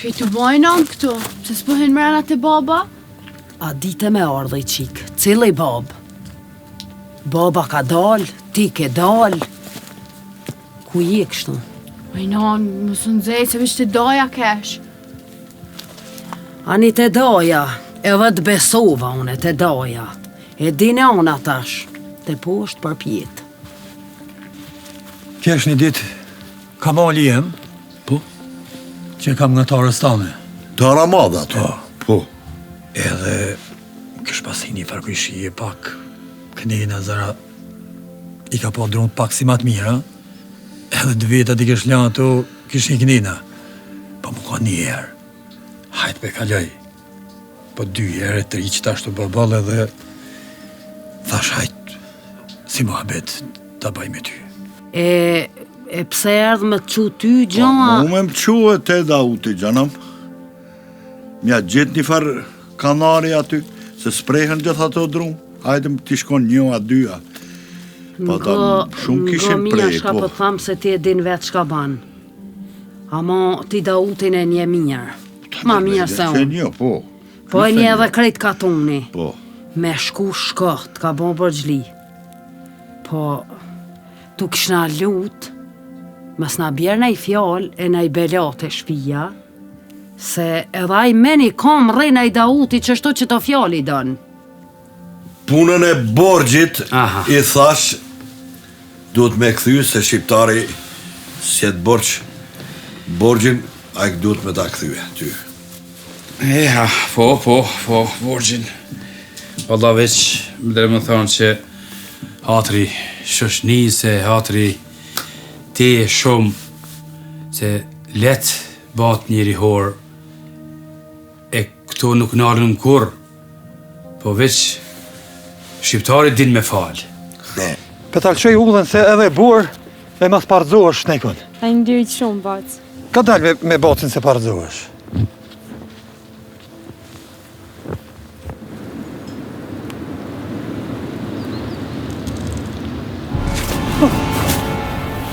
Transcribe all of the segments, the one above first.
Ke të bojnë anë këtu, se s'pohin mrena të baba? A dite me ardhe I qik, cili bab? Baba ka dal, ti ke dal. Ku je kështu? Ojnon, mësë nëzej se vishë të doja kesh. Ani të doja, edhe të besova une të doja. E dine ona tash, të poshtë për pjetë. Kesh një ditë, ka mali jem, Po? që kam nga tarës tane. Të Ramada ato? Po. Edhe kësh pasi një farkujshije pak, kënina zara I ka po drunë pak si matë mira, edhe 2 vjetat I kësh lanë ato, kësh një kënina. Po mu ka një herë, hajtë pe kaloj. Po 2 herë, 3 që tashtu babal edhe thash hajtë, si muhabet, ta baj me ty. E pse erdhë me të që ty, gjona? Mu me më quë te Dauti, gjanam. Mja gjithë një farë kanari aty, se sprehen gjithë ato drumë. Hajde më t'i shkon 1 a 2 a. Po ta shumë kishin Nga prej, mija shka po. po thamë se ti e din vetë shka ban. Ama ti Dautin e një mirë. Ma mirë se unë. Një, po. Po e një edhe krejt katuni. Po. Me shku shkët, ka bo bërgjli. Po, tu kishna lut, mas na bjerë na I fjall e na I belat e shpia, se edhe I meni kom rejna I Dauti që shto që të fjall I dënë. Punën e borgjit, Aha. I thash, duhet me këthy se shqiptari s'jet borgj. Borgjin, a I duhet me ta këthyje, ty. Eha, po, borgjin. Valla veç, më dhe më thonë që hatri shoshni, se hatri ti e shumë, se let bat njëri hor, e këto nuk nalën kur, po veç shqiptari din me falë. Petalqoj ullën se edhe burë e mas parzohesh shnekun. A ndirit shumë, bac. Ka dalë me bacin se parzohesh.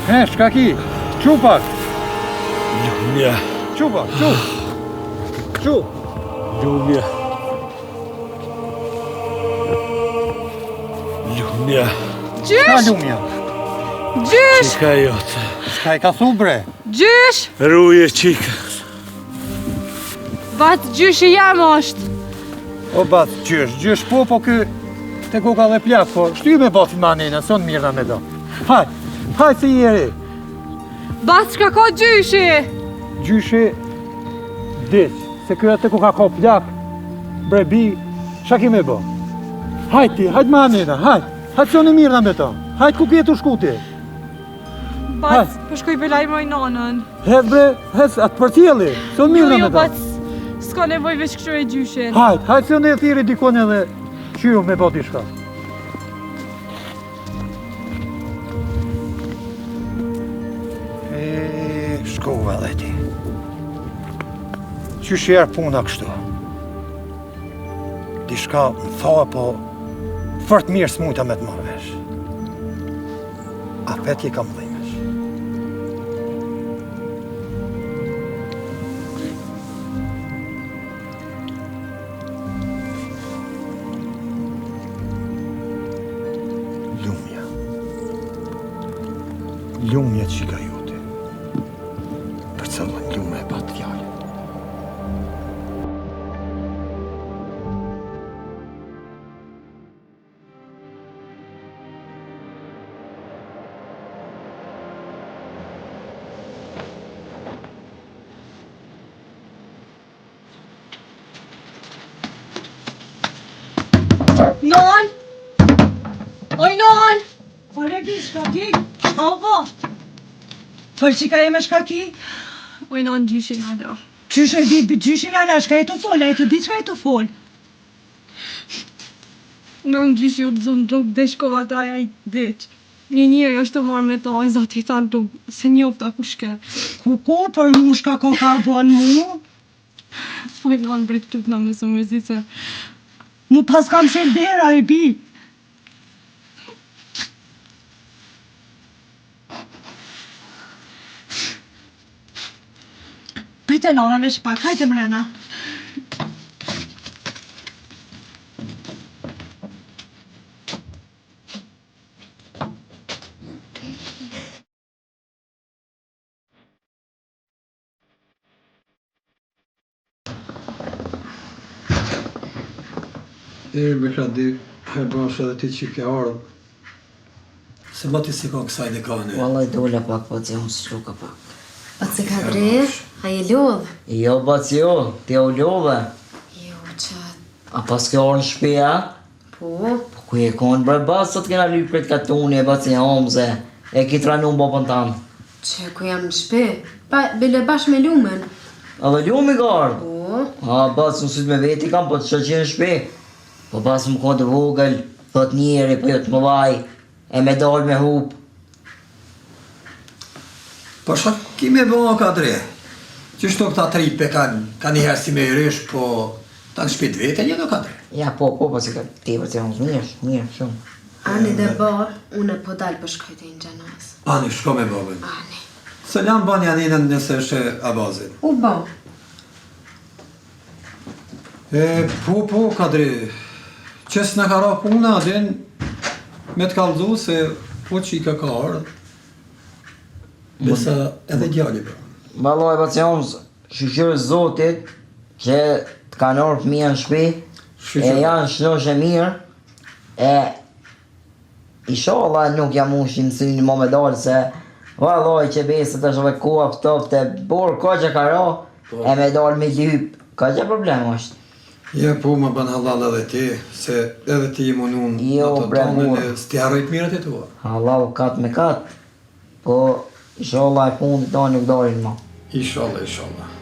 He, shka ki? Qupak! Ljumja. Qupak, Qu! Ljumja. Ljumja. Ka Gjysh! lumja? Gjysh! Qika jote. Shka I ka thu bre? Gjysh! Ruje qika. Bac, gjyshi jam është. O bat, gjysh po kë te koka dhe plak, po shty me batin manina, son mirë me do. Hajt se jeri. Bac, shka ka gjyshi? Gjyshi diq, se kjo te koka ka plak, brebi, qa ki me bo? Hajt ti, hajt manina, hajt son mirë me to. Hajt ku kjetu shkuti. Bac, po shkoj belaj moj nonën. Hez bre, hez atë për tjeli, son mirë me Jo, to. bac, s'ka nevoj veç kështu e gjyshin. Hajt se në e thiri dikon edhe qyru me bati shka. Shkova dhe ti. Qysh jerë puna kështu? Dishka më tha, po fort mirë s'mujta me të marrë vesh. A pet je kam dhimesh. Ljumja qika jote. Për cëllën ljume e pat fjallë. Non! Oj, non! Ore, ki, shka ki? Avo! Për qika e me shka ki? Oj, non, gjyshi nga do. Qyshe di, gjyshi nga da, shka e të fol, a e të di qka e të fol? Non, gjyshi u të zonë do deshkova taja I deq. Një njëri është të marrë me ta, e zati thanë do, se njofta ku shke. Ku për mu shka ko ka bon mu? Oj, non, bre këtu të në mësë më zi se... Mu pas kam se dera e bi. te nona me shpak, hajte mrena. Me kradi, bash edhe ti që ke ardhë. Se ma ti si ka kësaj dhe kane. Vallaj dole pak, po që unë shluka pak. Baci Kadri, a je lodh? Jo, baci jo, ti o love. Jo, qatë. A pas ke orë në shpia? Po? Po ku e konë bre bas, sot kena lypë për të katuni e baci homze. E ki tranu në bopën tamë. Që ku jam në shpi? Bile bash me lumen. A dhe lumi ka ardhë? Po? A bas në sytë me veti kam, po të shëqin në shpi. Po pas më konë të vogël, thot njeri, po jo të më vaj, e me dalë me hup. Po shak ki me bëma Kadri? Qështu këta tripe ka njëherë si me rysh, po ta në shpit vete një do Kadri? Ja, po, si ka tepër që janë mirë, shumë. Ani dhe babë, unë po dalë për shkoj të një gjanas. Ani, shko me babën. Ani. Se lam ban janinën nëse është abazin. U bo. Po, Kadri, qës në ka ra puna, adin me të kalzu se po që i ka ardhë. Besa edhe djali për. Valoj, baci homze, shqyqyrë zotit që të kanë orë fëmija në shpi, e janë shnosh e mirë, e inshallah nuk jam unë shimësini më me dalë se valoj që besët është dhe koha pëtof të borë ka që ka ra, e me dalë me lypë, ka që problem është. Ja, po, më bën halal edhe ti, se edhe ti i munun Jo, bre, mur. s'ti harrojt mirët e tua. Halal kat me kat, po inshallah e fundit ta nuk dalin ma. Inshallah.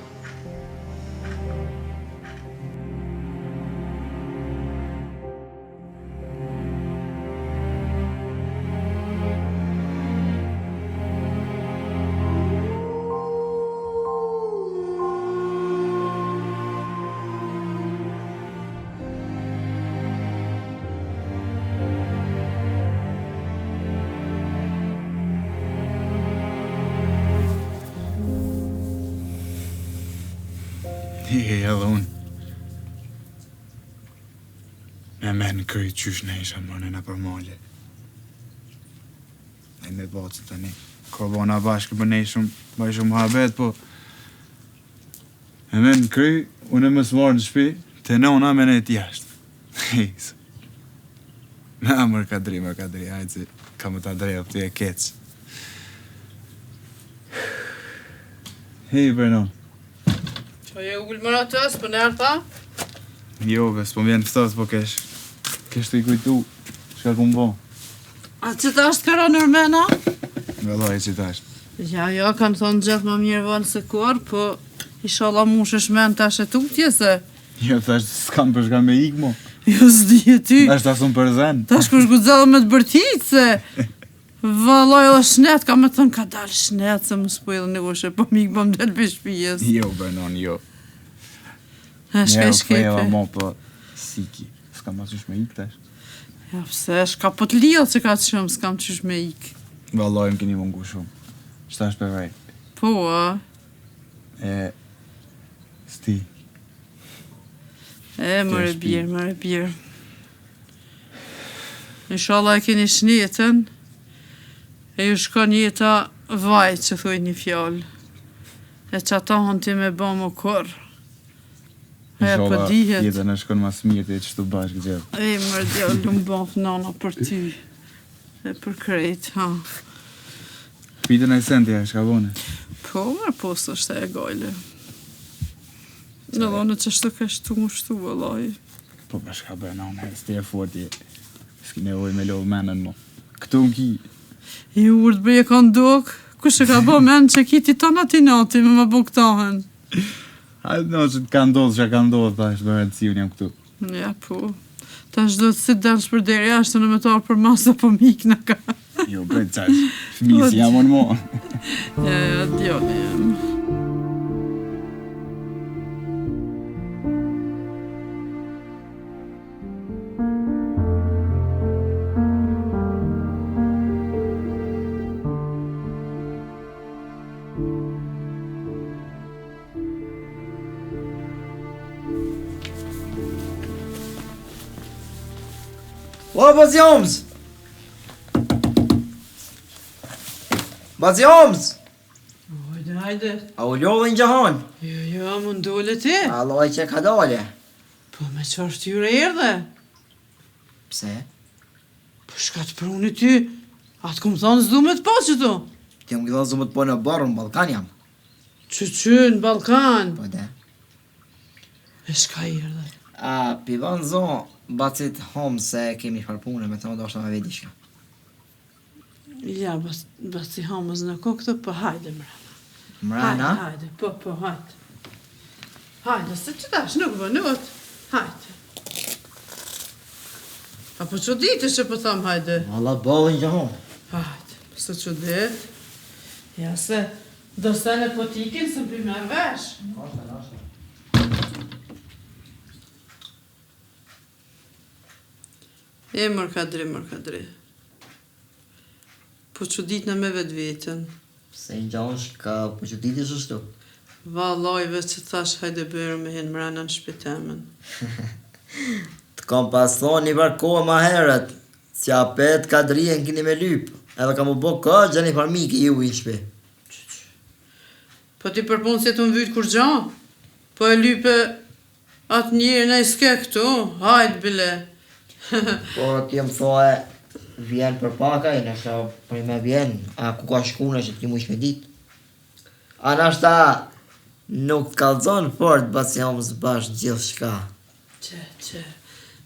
Edhe unë. Me në këj qysh në isha mërë në për molle. E me bacë të një. Ko bona bashkë për nej shumë habet, po... Me në këj, unë e më smarë në shpi, të nona me nejtë jashtë. Hejse. Na, mërë Kadri, hajtë se ka më të drejë, të e kecë. Hej, Bernon. Qa je ullë më në tësë, për nërë ta? Jo, be, s'po vjen fëtas, po kesh të i kujtu, shka ku më bo. A që ta është kara nërmena? Vëllaj që ta është. Ja, kanë thonë gjithë më mirë vënë se kur, po inshallah mush është men tash e tuktje se... Jo, tash s'kam për shka me ikë, mo. Jo, s'di e ty. Tash ta sun për zen. Tash kush gudzellë me të bërtit se... Valoj edhe shnet, ka me thënë ka dalë shnet, se më s'po edhe në ushe, po mikë bëm delë për shpijes. Jo, Bernon, jo. Shka i shkepe. Njërë mo, po siki. S'kam ma qysh me ikë tash. Ja, pse, shka po të liot që ka të shumë, s'kam qysh me ikë. Valoj, më keni mungu shumë. Qëta është për vaj? Po, a? Sti. Mëre birë. Inshallah e keni shnetën, e ju shkon jeta vajt që thuj një fjallë. E që ata hën ti me ba më kur. E po dihet. Jeta në shkon mas mirë të e qështu bashkë gjithë. Mërë djallë lu më bafë nana për ty. E për krejt, ha. Pitën e senti, a shka bone? Po, mërë posto është e gajle. Në dhone që shtu ka shtu më shtu, vëllaj. Po, për shka Bernon, s'ti e forti. S'ki nevoj me lovë menën mo. Këtu më ki. I urt breje ka ndok, kush e ka bo men që ki ti tana ti nati me më buktahen. Hajtë no që ka ndodhë që ka ndodhë, ta është bërë si unë jam këtu. Ja, po. Ta është do të si delsh për deri ashtë në me tarë për masa po mik në ka. Jo, bre, qash, fëmisi jam unë mo. Ja, djali jem. O, Bazi Holmes! Bazi Holmes! Hajde. A u lodhe në gjahan? Jo, më ndole ti. Allah që ka dole. Po me qarë tyre erdhe. Pse? Po shka të pruni ty, atë kom thonë zdu me të po që tu. Ti më gjitha zumë të po në barë, në Balkan jam. Që në Balkan. Po de. E shka erdhe. A, pivan zonë, Bacit Holmes se kemi farpune, me thonë do është me vedi shka. Ja, basi hamës në kokë po hajde mrena. Mrena? Hajde, po, hajde. Hajde, se që tash nuk vënut. Hajde. Apo që ditë që po thamë hajde? Allah bolin gjahan. Hajde, se që ditë. Ja se, do stane potikin së mbi me vesh. E mër kadri. Po që ditë në me vetë vetën. Se në gjahan shka po që ditë shështu. Valoj veç që thash hajde bërë me hinë mrena në shpitemen. Të kam pas thonë një barkohë ma herët, që apet kadrien kini me lypë, edhe kam u bo ka gjeni farmiki ju i shpi. Po ti përpunë se të më vytë kur gja? Po e lype atë njërë në i ske këtu, hajde bile. Po ti më thoe, vjen për paka, e nështë për me vjen, a ku ka shkune që ti mu ishme dit. A nështë nuk të kalzon fort, basi hamës bashkë gjithë shka. Që,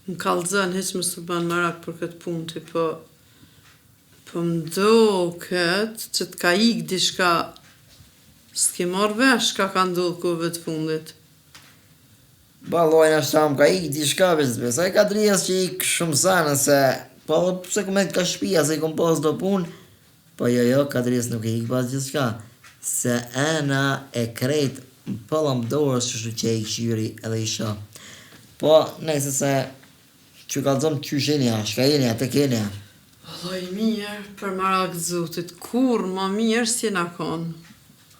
më kalzën, heq më së banë marak për këtë punë ti, po më do këtë që të ka ikë dishka, s'ki marrë vesh ka ndodhë kove të fundit. Balojnë ashtë më ka ikë dishka besbes, a i ka drijes që ikë shumë sanë, se po pëse ku me ka shpia, se i kom pas do punë, po jo, ka drijes nuk e ikë pas gjithë shka, se ena e krejt më pëllëm dorës që që i këshyri edhe i shë. Po, nëjse se që ka zonë që shenja, shka jenja, të kenja. Valloj mirë, për marak zotit, kur ma mirë si na konë.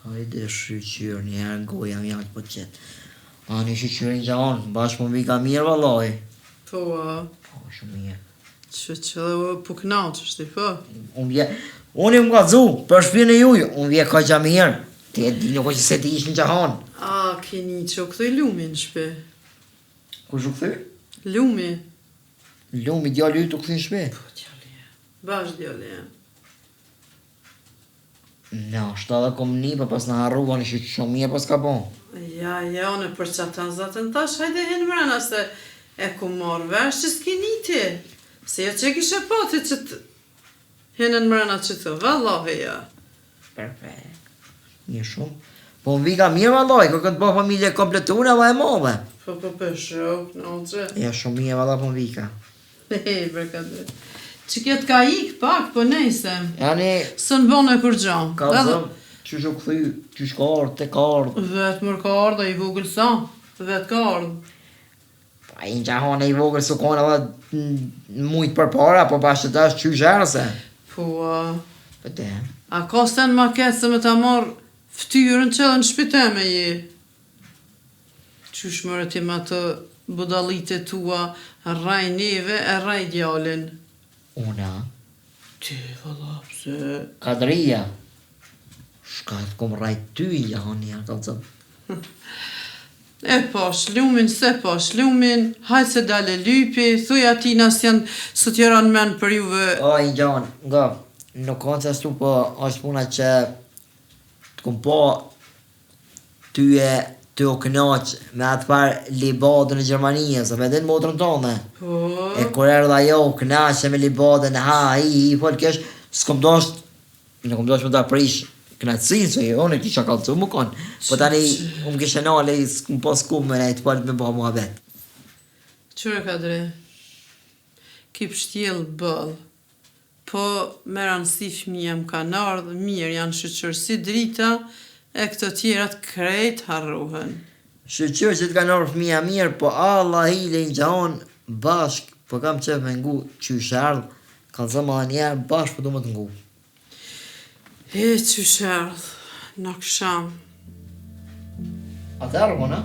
Hajde shqyqyrë një herë goja më jam të po qëtë. A një shqyqyrë një gjaon, bashkë më vika mirë valloj. Po, Po, shumë mirë. që dhe puknau që shti, po. Unë më ka dzu, për shpinë e juj, unë vje ka gja mirë. Ti e di nuk o që se ti ishë në gjahan. A, keni që o këthoj lumi në shpe. Ku shë këthy? Lumi. Lumi djallë ju të këthy në shpe. Po, djali. Bash djali. No, shta dhe kom një, për pas në harruva në shqyqë shumë mirë pas ka bon. Ja, one për qatë në zatën tash, hajde hinë mrena se e ku marrë vesh që s'ki një ti. Se jo që kishe pati që të hinë në mrena që të, vallahi ja. Perfekt. Një shumë. Po më vika mirë valloj, ko këtë bo familje kompletune dhe e modhe. Po, për shok, në oqë. Ja shumë mirë valla po më vika. Bërkate. Që kjetë ka ikë pak, po nejse. Jani, Së në bënë e kur gjanë. ka zëm, që shë këthy, që shka ardhë, te ka ardhë. Vetë mërë ka ardhë, i vogël sa. Vetë ka ardhë. Pa i në gjahon e i vogër së kone edhe mujtë për para, po bashkë të është që zherëse. Po, Po te. a ka sen ma ketë se me ta marrë ftyrën që edhe në shpiteme je. Qysh mërë ti ma të budalite tua, rraj neve e rraj djallin. Una, Ti, valla, pse... kadrija. Shka të kom rajt ty i gjahon një, ka të zëm. E pash, lumin, se pash, lumin, hajtë se dale lypi, thuj atina së janë së tjera në men për juve. O, i gjahon, nga, nuk konë që ashtu, po është puna që të kom po ty e të o knaq me atë par libadën e Gjermanije, se vedin motrën tonë. Po, E kur erdha jo, knaqe me libadën, ha, i fol kesh, s'kom dosht, nuk kom dosht më da prish knaqësin, se jo, në ti që kalëcu më konë. Po tani, më kishe nale, s'kom po s'kum me nejtë palit me bëha mua vetë. qëre kadre, ki pështjel bëll, po me ranësi fëmija më kanë ardhë, mirë janë shëqërsi drita, e këto tjerat krejt harruhen. Shqyqyr që të ka nërë fëmija mirë, po Allah hile në gjahon bashk, po kam qef me ngu që shardh, ka zëma dhe njerë bashk, po du më të ngu. E që shardh, në kësham. A të arë, na?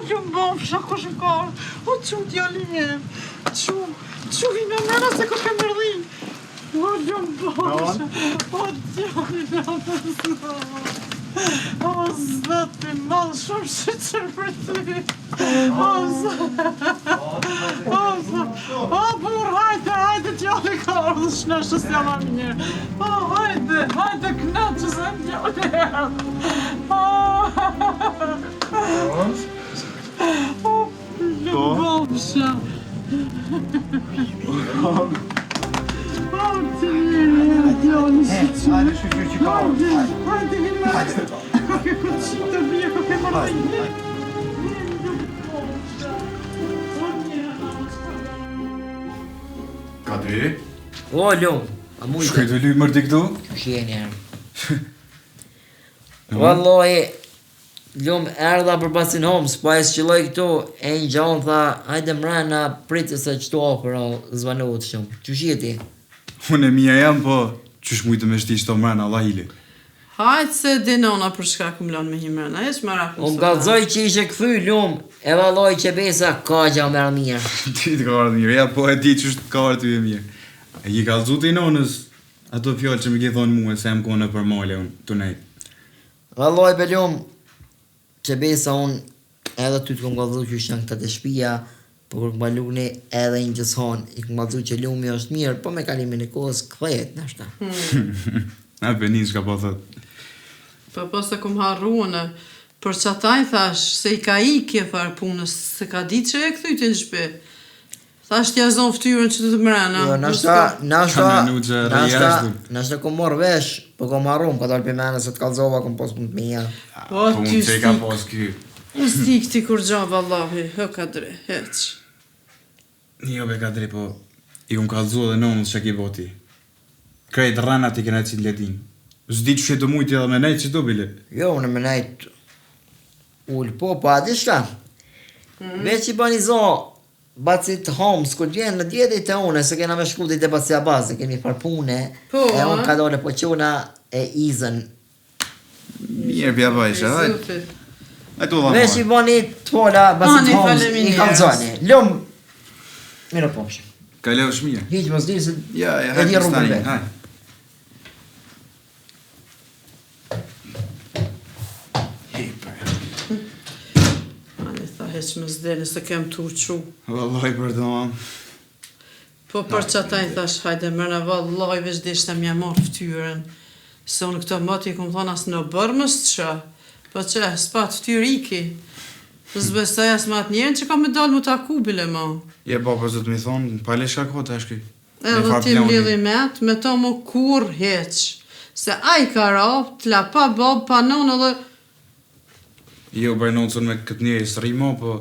Gjum bofsha, kush më ka? O, që djalin, që vina mëna se kush ke mërdhi. O, gjum bofsha, o, djalin, o, zëti, malë shumë shqyqër për ty. O, bur, hajde, djalin ka ardhë shneshës jama mirë. O, hajde, knaqës e djalin. Bofsha. Hajde, djalin, Hajde, shqyqyr që ka ardhë. hajde, hajde. Kako qitë bje, kako e mërdhi. Kadri? O, Lum, a mujtë. Shkoj të lyp mërdi këtu? Që shjeni Wallahi, Lum erdha për pasin homë, s'pa e s'qiloj këtu, e një gjonë tha, hajde mrena, pritë se qëto për o zvanut shumë. Që shjeti? Unë e mija jam, po, qysh mujtë me shti qëto mrena, Allah hili. Hajtë se dinona për shka këm lanë me himrena, e që më rakë Unë galzoj që ishe këthy, Lum, e valloj që besa ka gja mërë mirë. Ti të ka ardhë mirë, ja, po e di qysh të ka ardhë ty e mirë. E ji galzu të i nonës, ato fjallë që më ke thonë muë, se më kone për male, unë, të nejtë. Valloj be Lum, që besa unë edhe ty të kom galzu që ishtë në këta të shpia, po kur këma luni edhe një gjëson, i kom galzu që Lumi është mirë, po me kalimin e kohës këthejet në ashta. A për një shka po thëtë. Po pas të kom harrunë, për që ata i thash, se i ka i kje farë punës, se ka ditë që e këthyti në shpe. Thash t'ja zonë ftyrën që të mrena. Jo, nashta kom morë vesh, po kom harrum, ka dalë për mene se t'kallzova, kom pos punë të mija. Po, unë ty që i ka pos ky. Unë stik ti kur gja, vallahi, hë kadre, heq. Jo, be Kadri, po, i unë kallzu edhe nonës që ki boti. Krejt rranat i kena cilë ledin. Zdi që shetë mujtë edhe me nejtë që do bile. Jo, unë me nejtë ullë po, adi shka. Veç i bani zo, bacit homes, kur t'vjen në djeti të une, se kena me shkutit e bacia bazë, kemi farpune, e unë ka dole po quna e izën. Mirë, pja bajshë, hajtë. Veç i bani t'fola, bacit homes, i kalzoni. Lumë, mire pomshë. Ka leo shmija. Hiqë mos dirë se Ja, e di rrugën vetë. hajtë. Heq më zdeni se kem t'u qu. Vallaj, pardon. Po për që ata i thash, hajde mërna vallaj, veç deshte mja marë ftyrën. Se unë këto moti kom thonë as në bërmës të qa. Po që, s'pat ftyrë iki. Zbesaj as ma atë njerën që ka me dalë mu taku bile ma. Je, po zë të mi thonë, pale shka kohë të shkoj. Edhe ti mlidhi me atë, me to mu kur heq. Se a i ka rap, t'la pa bab, pa non edhe... Jo, bërë nëcën me këtë njëri së rimo, po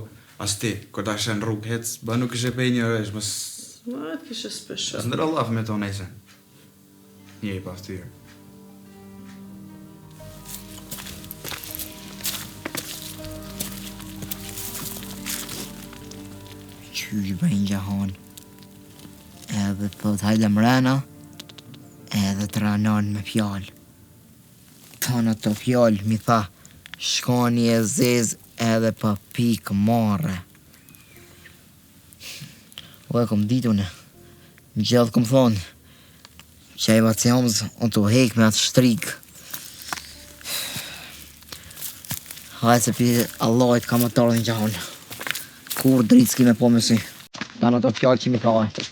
as ti, kër ta shenë rrugë hec, ba nuk ishe pej një resh, mës... Ma e t'kishe spesha. Së ndër Allah me to nejse. Një i pa ftyrë. Qysh bëjnë gjahon. Edhe thot hajde mrena, edhe të ranon me fjallë. Thonë ato fjallë, mi tha, shkoni e zez edhe pa pikë marre. O e kom ditu në, më gjithë kom thonë, që e baci homës, unë të hek me atë shtrikë. Hajtë se për Allahit ka më të ardhën gjahon. Kur dritë s'ki me po me si. Ta në të fjallë që mi ka ajtë.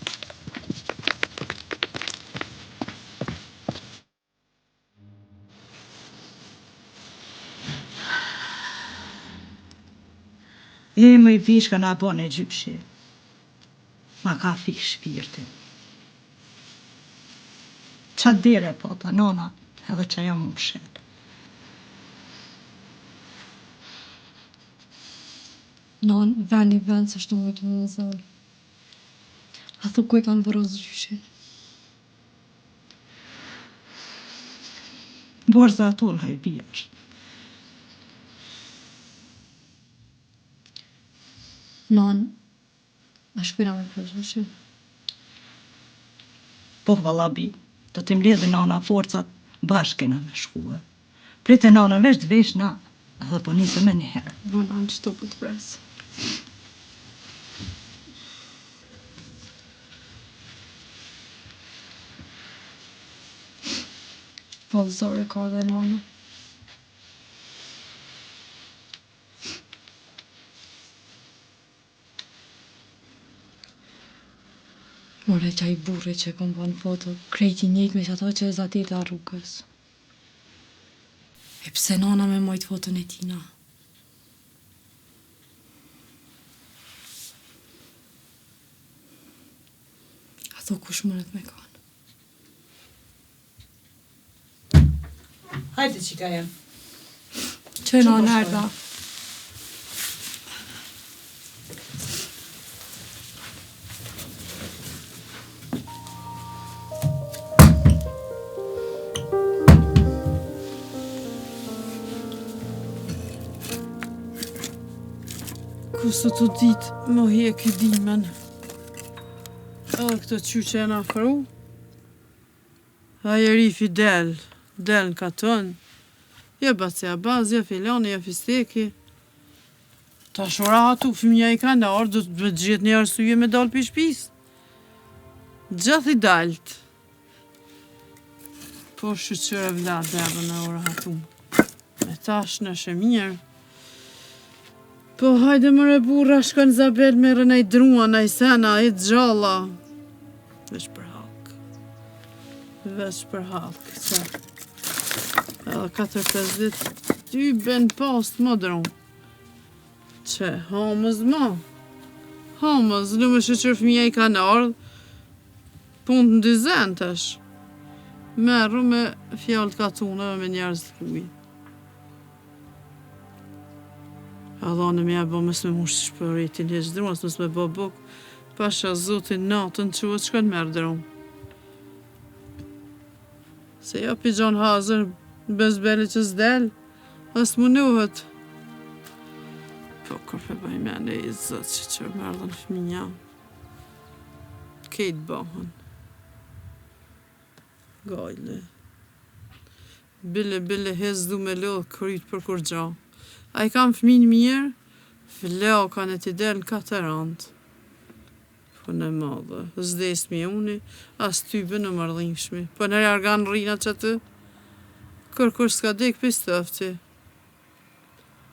E më i fish ka na bon e gjypshi. Ma ka fish shpirtin. Qa dire po ta nona, edhe që jam më shenë. Non, vend se shtu më të më nëzër. A thu ku e kanë vërës gjyshin. Borza atul haj bjesh. Non, a shpira me për gjyshin. Po valla bi, do t'im ledhe nana forcat bashkena me shkue. Prite nana vesh të vesh na. Edhe po nisë me njëherë. Vëna në qëto për të presë. Vallëzore ka dhe nana. More qaj burri që kom bën foto, krejti njët me që ato që e zatit a rrugës. E pse nana me mojt foton e tina? Ato kush mëret me kanë? Hajde qika jem. Që nana erda? Kusë të ditë më hje këdimen. Edhe këtë qyqe e në afru. A jeri Fidel, del në katon. Ja bacja baz, ja filani, ja fisteki. Ta shora hatu, fëmija i ka në orë, do të gjithë një arsuje me dalë për shpis. Gjath i dalt. Po shqyqyre vlad dhe në orë hatu. Me tash në shëmirë. Po hajde mëre burra, shkon Zabel me rënej drua, nej sena, i gjalla. Vesh për halk. Vesh për halk, se. Edhe 4-5 dit, ty ben post më drum. Që, hamëz ma. Hamëz, lume shqyqyr fëmija i ka në ardh. Punë në dyzen tash. Merru me fjallë katunëve me njerëz të kuj. Adhane me jabë mësë me mushë shpëritin heqë drumës, mësë me bë buk, pasha zotin natën që shkën merë drum. Se jo pi gjon hazër, bezbeli që s'del, as munuhet. Po kërpe bëj mene i zëtë që merdhen fëminja. Kejtë bëhën. Gajle. Bile hezdu me lodhë kryt për kur gja. A i kam fëmin mirë, flau kanë e t'i del në 4 antë. Po në madhe, zdes mi uni, as tybe në mardhimshmi. Po në jargan rina që të, kërkur s'ka dek për stëfti.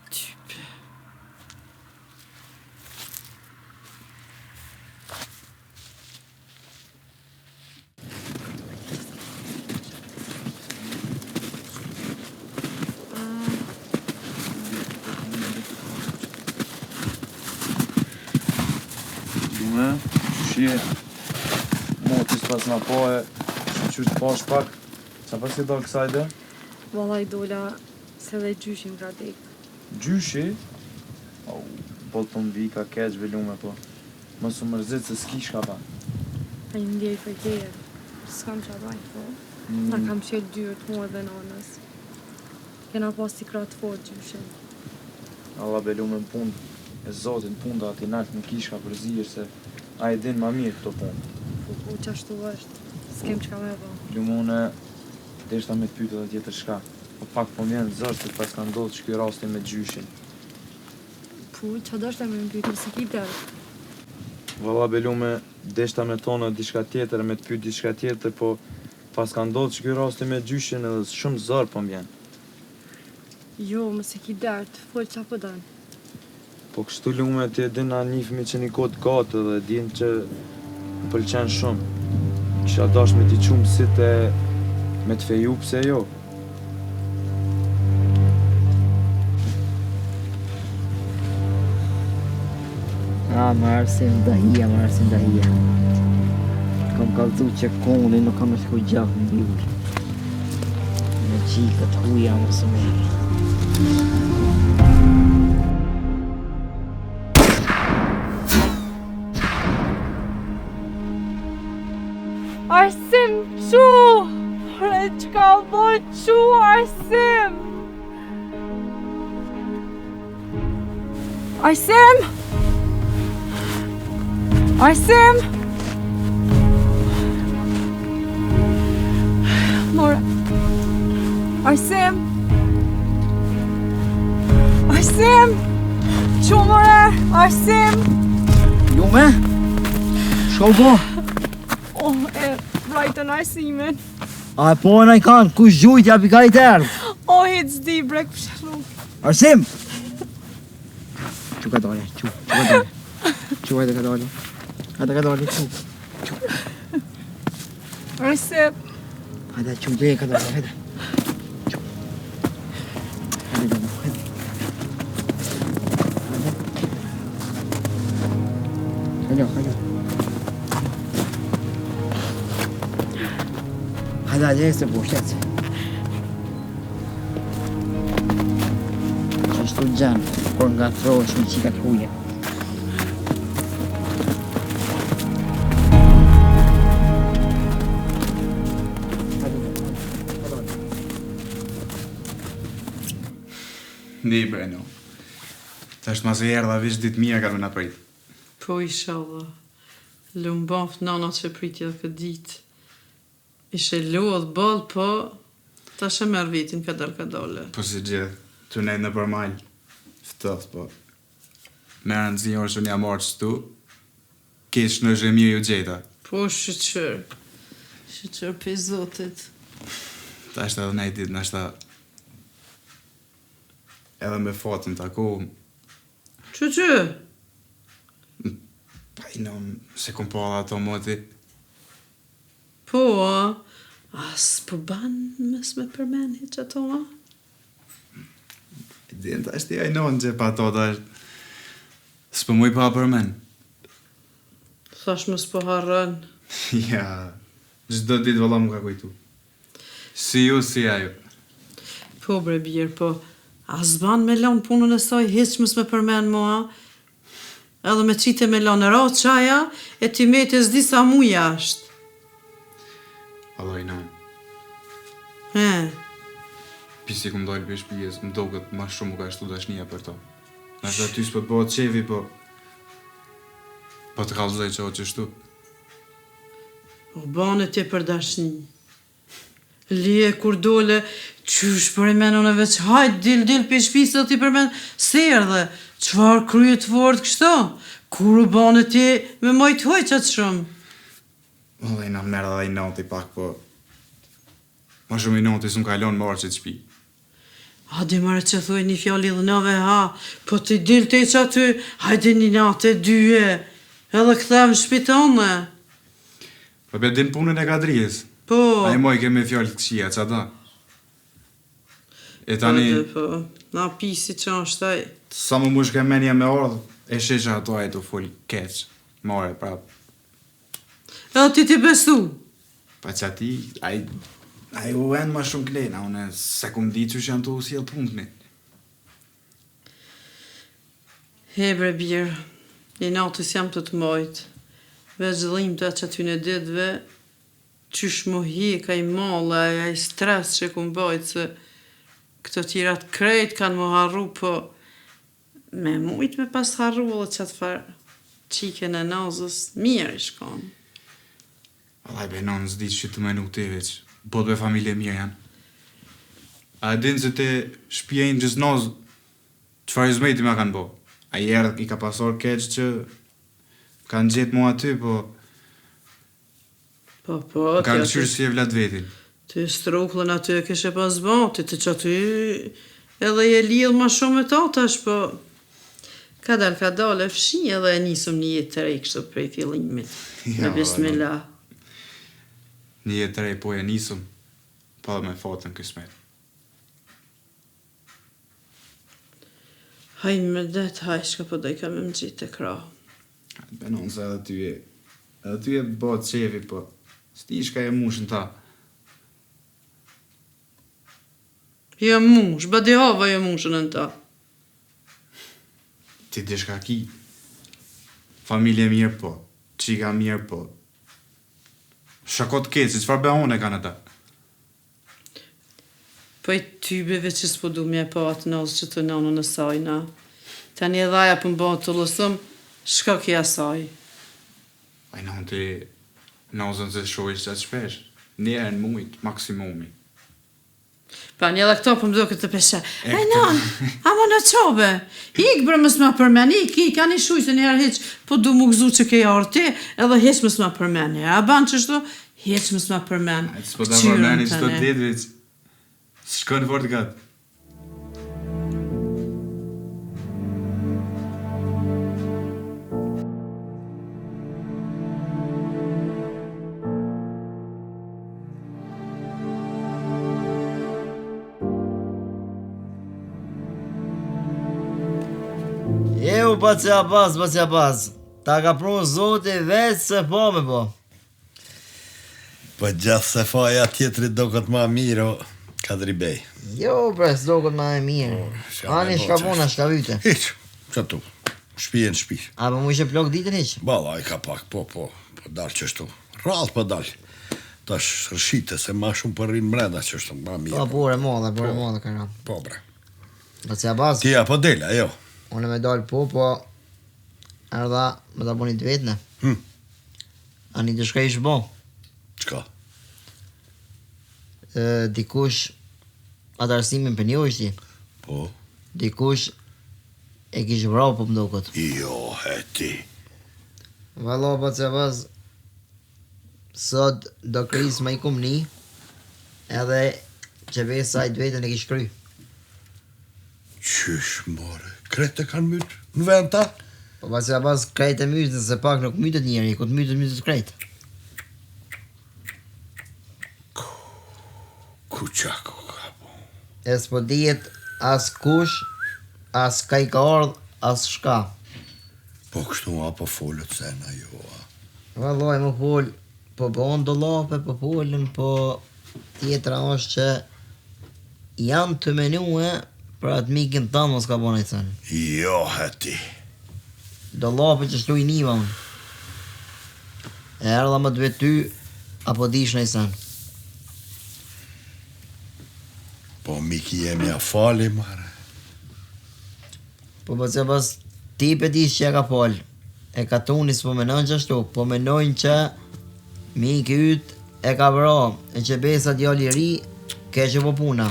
Type. Shqie, motis pas nga poe, qyqyt pash pak, qa pas ke dalë kësajde? Valla i dola se dhe gjyshin ka dek. Gjyshi? Au, po të mbi ka keq velume po. Mos u mërzit se s'ki shka pa. A i ndjej për keje, s'kam qa bajt po. Na kam qelë dyrët mua dhe nanës. Kena pas t'i kratë fort gjyshin. Allah velume në pund, e zotin punda ati nalt në kishka për zirë se a i din ma mirë këto punë. Po qashtu është, s'kem qka me ba. Lumone, deshta me t'pytë dhe tjetër shka. Po pak po mjenë zërë se pas ka ndodhë që kjo rastin me gjyshin. Po, qa dashta me më pytë si ki del? Valla belume, deshta me tonë diçka tjetër, me t'pytë diçka tjetër, po pas ka ndodhë që kjo rastin me gjyshin edhe shumë zërë po mjenë. Jo, më se ki dertë, folë qa po dan. Po kështu lume ti e din na një fëmi që një kotë gatë dhe din që më pëlqen shumë. Kisha dash me t'i qumë si te me t'feju pse jo. Më arsim dahia. Kam kalzu që koni nuk kam e shku gjak në bjull. Me qikët huja më së merë. Arsim, qu! Re, qka boj qu, Arsim! Arsim! Arsim! More. Arsim! Arsim! Qumore! Arsim! Lume? Shko bo? E vrajtën Arsimin. A po në i kanë, kush gjujt ja pika i tërë? Hitë zdi brek pëshallu. Arsim! Që ka dole, që ka dole. Që hajde ka dole. Hajde ka dole, që. Arsim! Hajde, që dhe ka dole, hajde. Që. Hajde, hajde. Hajde, hajde. Hajde, hajde, se po shtetëse. Qështu gjanë, kur nga throsh një qika të huje. Ni Breno. Tash mas e erdha vish ditë mija ka me na prit. Po inshallah. Lumbaft nana që pritja këtë ditë. Ishe lodh ball, po tash e merr vitin ka dole. Po si gjithë, të nejtë në përmajl. Ftoft, po. Me rëndësi orë që një marë që tu, kesh në zhemir ju gjeta. Po shqyqër. Shqyqër për zotit. Ta është edhe nejtë ditë, nështë edhe me fatën të ako, Që? pa i nëm, se kom pa ato moti. Po, as po ban mes me përmen hiq ato, a? Din, ta është i ajnon që pa ato, ta është, s'po muj pa përmen. Thash më s'po harrën. Ja, çdo ditë valla më ka kujtu. Si ju, si ajo. Po bre birë, po, as ban me lanë punën e saj, hiq mës me përmen mua, edhe me qite me lanë ra qaja, e ti me të zdi sa muja është. Allo i nan. He, Pisi ku më dojnë për shpijes, më do këtë ma shumë ka shtu dashnia për to. Nështë aty s'po të bëhet qevi, po të kalzoj që o që shtu. o bane ti për dashni. Lije kur dole, qysh për e menon e veç, hajt, dil për shpisë dhe ti përmen, se erdhe, qfar kryet fort kështo, kur u bane ti me majt hoj qatë shumë. Valla i na merda dhe i nati pak, po ma shumë i nati s'm kalon marë që të shpi. A di mare që thuj një fjalli dhe nove ha, po ti dil të i që aty, hajde një natë e dyje, edhe këthem shpitone. Po be din punën e kadrijes. Po, A i moj keme fjallë të këshia, që ata? E tani, po, na pisi që është taj. sa më mush ke menja me ardhë, e shesha ato a i të full keq, more prap. Edhe ti besu. Pa që ati, a i u enë ma shumë klena, une se kum di që janë të usjel punë këni. He bre birë, një natës jam të majtë, veç dhim të që aty në ditëve, qysh më hi, ka i malla, a i stres që kum bajtë, se këto tjirat krejt kanë më harru, po me mujt me pas harru edhe qatë farë qiken e nazës, mirë i shkonë. Allaj be non s'di që të menu të veç, bot be familje mirë janë. A din se te shpjejnë gjës nozë, qëfar i zmejti me kanë bo? A i erdhë i ka pasor keq që kanë gjetë mu aty, po Po, kanë qyrë si e vlat vetin. ty struklën aty e kështë e pas bati, të që aty edhe je lidhë ma shumë e ta tash, po ka dal e fshi edhe e nisëm një jetë të rej kështë prej fillimit. Ja, Me bismillah. Një jetë të rej po e nisëm, pa dhe me fatën kësmet. Haj me det, haj shka po doj ka me më gjitë e kra. Benon se edhe ty e bëtë qevi, po s'ti shka e mushën ta. Jo mush, badi hava jo mushën në ta. Ti di shka ki. Familje mirë po, qika mirë po. Shakot keci, qëfar behone kanë ata? Po i tybeve që s'po du me e pa atë nëzë që të nënë në sajna. Ta një dhaja për më bëtë të lësëm, shka kja saj. A i nënë të nëzën se shojsh që atë shpesh. Njerën mujt, maksimumi. Pa një dhe këto për më do këtë të peshe. E non, ama në qobe. Ik bre mës ma përmen, ik, ani shuj se njëherë heq, po du mu gëzu që keja orti, edhe heq mës ma përmen. A ban qështu, heq mës ma përmen. S'po da përmeni qëto ditëvic. S'shkon fort gatë. Eu, bacja pas. Ta ka prunë zoti veç se po me po. Po gjatë se faja tjetrit do këtë ma mirë, o Kadri Bej. Jo, bre, s'do këtë ma e mirë. Ani shka puna, shka vyte. Hiq, që tu, shpi e në shpi. A po mu ishe plok ditën hiq? Bala, i ka pak, po dalë qështu. Rallë po dalë. Ta rëshite se ma shumë për rinë mreda qështu, ma mirë. Po, pore modhe ka ram. Po, bre. Bacja pas. Ti apo dela, jo. Unë me dalë po, erdha me ta buni të vetëne. Ani të shka ishë bo. Qka? Dikush atë arsimin për një ishti. Po. Dikush e kishë vrau po më do këtë. Jo, ti. Valo, bacja pas, sot do kris ma i kumni, edhe që besa i të vetën e kishë kry. Qysh, more, krete kanë mytë në vend ta? Po bacja pas krejt e mytën, se pak nuk mytët njeri, ku të mytët krejt. Ku qako ka po? E s'po dijet as kush, as ka i ka ardh, as shka. Po kështu apo folët sena jo, a? Valoj, më fol, po bon do lape, po folën, po tjetra është që janë të menue për atë mikin tanë mos ka bon e të sënë. Jo, ti. Do lape që shtu i niva unë. E erdha më të vetë ty, apo dish në i sënë. Po miki jemi a fali, mare. Po që pas ti pe dish që e ka fal. E ka tunis po menojnë që ashtu, po menojnë që miki yt e ka vra, e që besa djali ri, ke që po puna.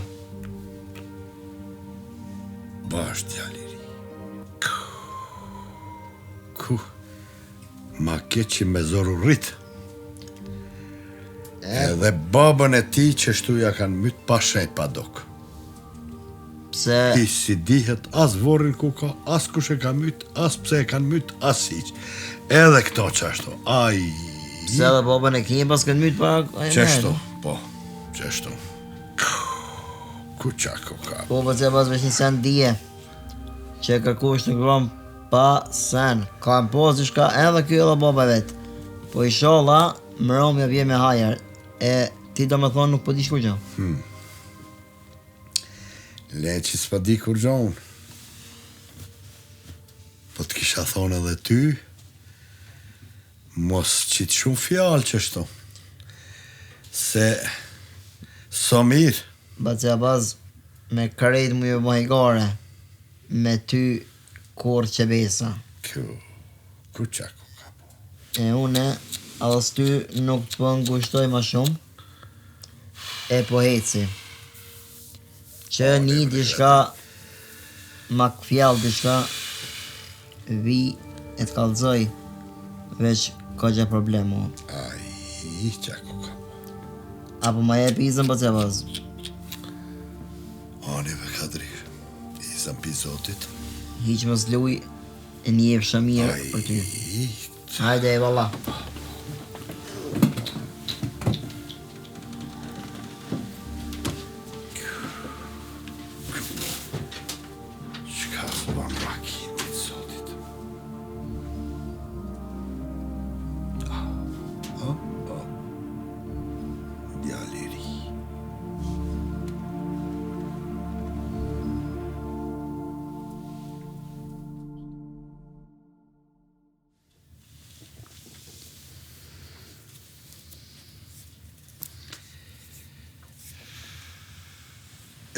Bash djali ri. Ku? Ma ke që me zoru rrit. Edhe babën e ti që shtuja kanë mytë pa shenjt pa dok. Pse? I si dihet as vorin ku ka, as kush e ka mytë, as pse e kanë mytë, as siq. Edhe këto qashtu, aj... Pse edhe babën e kinje pas kanë mytë para... Qashtu, po, qashtu. Ku qako ka? Po që pas vesh një sen dije, që kërkush në grom pa sen, ka në pos dishka edhe kjo edhe baba vetë. Po i sholla, më romja vje me hajer, e ti do me thonë nuk po di shkur gjë. Le që s'pa di kur gjonë. Po të kisha thonë edhe ty, mos qitë shumë fjallë qështu. Se, so mirë. Bacja baz, me krejt mu jo mahigare, me ty kur që besa. Ku qako ka po? E une, adhës ty nuk të pëngushtoj ma shumë, e po heci. Që një dishka, ma këfjall dishka, vi e të kalzoj, veç ka gjë problemu. Ai, qako ka po? Apo ma jep izën po që vaz? Anive Kadri, izën pizotit. Hiq më zluj, e një jep shamirë për ty. Hajde e valla.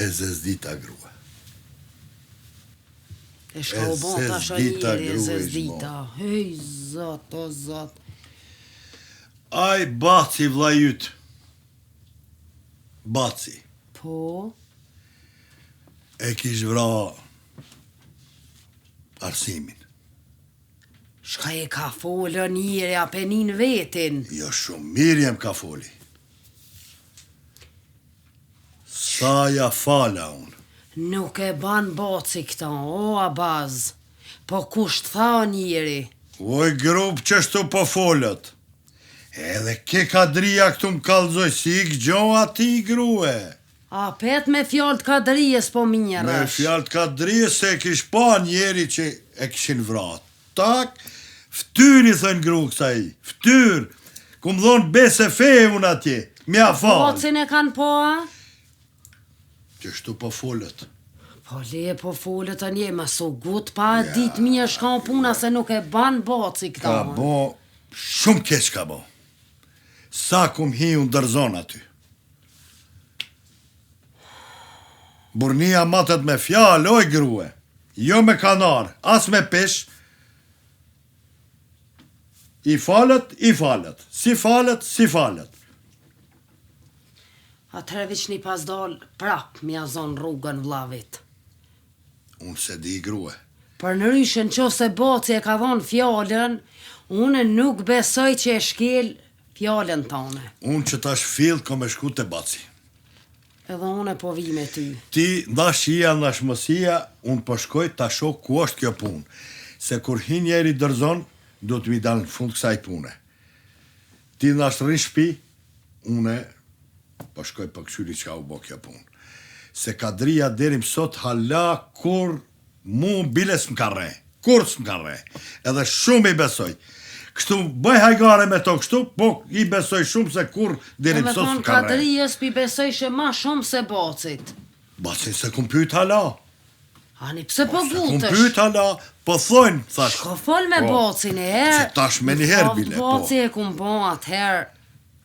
E zezdita grua. E shka u bon ta shajiri, e zezdita. Hej, zot, o zot. Aj, baci vlajyt. Baci. Po? E kish vra Arsimin. Shka e ka folë njëri apenin vetin? Jo shumë Mirjem ka foli. Sa ja fala unë. Nuk e ban boci këta, o Abaz. Po kush të tha njëri? Oj grup që shtu po folët. Edhe ke kadria këtu më kalzoj si I gjo ati grue. A pet me fjallë të kadrijes po minjërësh? Me fjallë të kadrijes se kish pa njeri që e kishin vrat. Tak, ftyri thënë gru kësaj, ftyr. Ku më dhonë bese fe unë atje, mja falë. Bocin e kanë po, a? Që shtu po folët. Po le po folët a nje, ma so gut pa dit mija shka puna se nuk e ban boci këta. Ka bo, shumë keq ka bo. Sa kum hi unë dërzon aty. Burnia matet me fjallë, oj grue. Jo me kanar, as me pesh. I falet, I falet. Si falet, si falet. Atëre viç një pas dal prap mja zon rrugën vlavit. Unë se di grue. Për në ryshen që se boci e ka dhonë fjallën, unë nuk besoj që e shkel fjallën tane. Unë që tash fill ko me shku të baci. Edhe unë e po vi me ty. Ti, ndash ija, ndash mësia, unë po shkoj ta shoh ku është kjo punë. Se kur hi njeri dërzon, do të mi dalë në fund kësaj pune. Ti ndash rrin shpi, une po shkoj për këshyri që ka u bo kjo punë. Se kadria deri mësot hala kur mu biles më ka re. Kur s'më ka re. Edhe shumë I besoj. Kështu bëj hajgare me to kështu, po I besoj shumë se kur deri mësot s'më ka re. Kadrijes pi besoj shë ma shumë se bocit. Bacin se kum pyet hala. Ani pse po Kum gutesh? pyet hala, po thojnë, thash. Shko fol me bocin e herë. Se tash me njëherë bile, po. Boci e kum bon atëherë.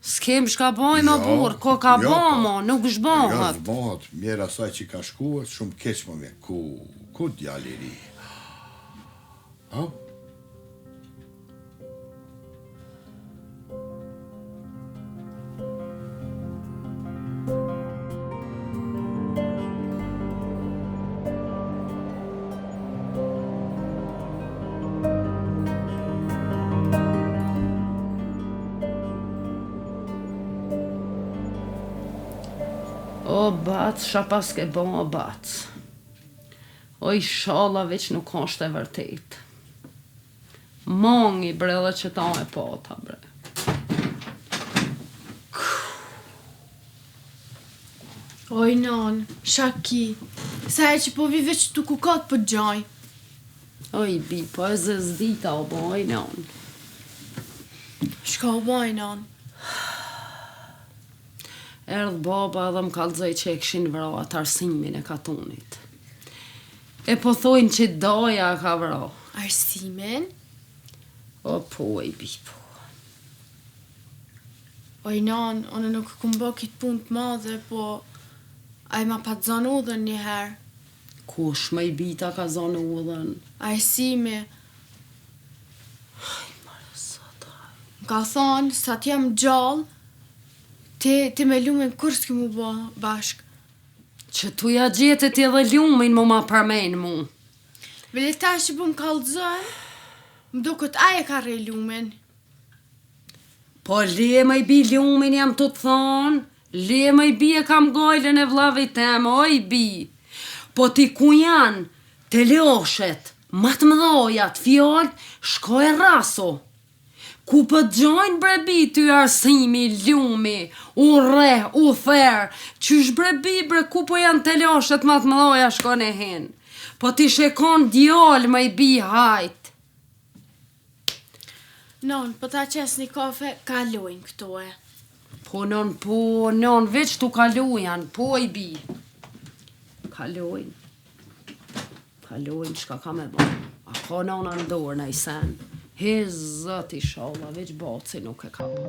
S'kem shka boj më burë, ko ka bon mo, nuk Jo, shbohat. zbohat, mjera saj që ka shkuat, shumë keq më vjen. Ku djali ri? Ha? O bac, ша pas ke bon o bac. O I shala veç nuk është e vërtet. Mongi bre dhe që ta e pata bre. Oj, non, shaki. Sa e që po vi veç të kukat për gjaj. Oj bi, po e zëzdita o boj non. Shka u baj, non. Erdh baba dhe më kalzoj që e këshin vra atë Arsimin e katunit. E po thojnë që doja ka vra. Arsimin? O po e bi po. Oj, non, unë nuk kum bë kitë punë të madhe, po a I ma pa të zonë udhën njëherë. Kush me I bita ka zonë udhën? Arsimi. Më ka thonë, sa t'jem gjallë, ti me lumin kur s'ki mu bo bashk. Që tu ja gjetet I dhe lumin mu ma përmen mu. Vele ta që po më kallëzën, më do këtë aje ka rej lumin. Po le me I bi lumin jam të thonë, le me I bi e kam gojlën e vlavit tem, o I bi. Po ti ku janë, te leoshet, matë mdojat, fjallë, shko e raso. Ku për gjojnë brebi ty Arsimi, lumi, u re, u therë, qysh brebi bre ku po janë te leoshet matë mdoja shkon e hen. Po ti shekon djallë me I bi hajt. Non, po ta qes një kafe, kalojnë këto e. Po non, veç tu kalujan, po I bi. Kalojnë, shka ka me bo. A ko non andor në I sen. Hezët I shalla, veç boci nuk e ka bo.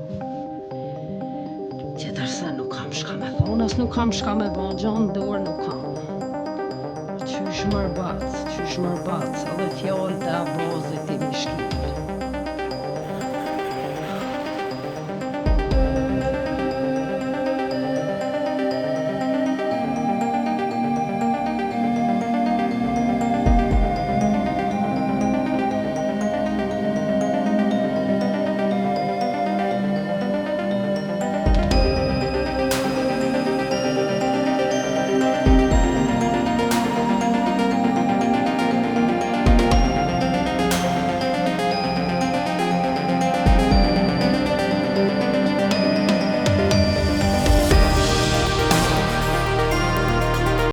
Tjetër se nuk kam shka me thonë, as nuk kam shka me bo, gjanë dorë nuk kam. Qysh mërbac, edhe